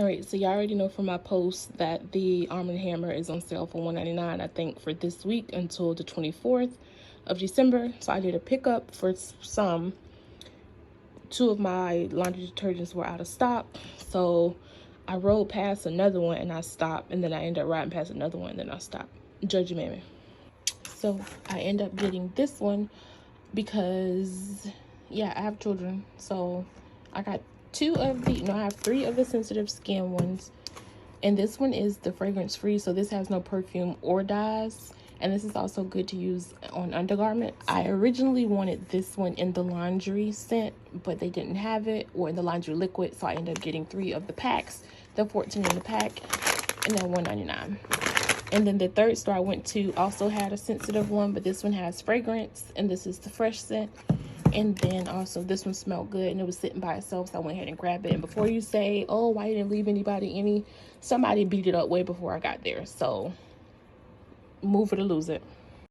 Alright, so y'all already know from my post that the Arm & Hammer is on sale for $1.99, I think, for this week until the 24th of December. So I did a pickup for some. 2 of my laundry detergents were out of stock. So I rode past another one and I stopped. And then I ended up riding past another one and then I stopped. Judge me. So I end up getting this one because, yeah, I have children. So I got 2 of the, no, I have 3 of the sensitive skin ones. And this one is the fragrance free, so this has no perfume or dyes. And this is also good to use on undergarments. I originally wanted this one in the laundry scent, but they didn't have it, or in the laundry liquid, so I ended up getting 3 of the packs. The 14 in the pack, and then $1.99. And then the third store I went to also had a sensitive one, but this one has fragrance, and this is the fresh scent. And then also this one smelled good and it was sitting by itself, so I went ahead and grabbed it. And before you say, oh, why you didn't leave anybody any, somebody beat it up way before I got there. So move it or lose it.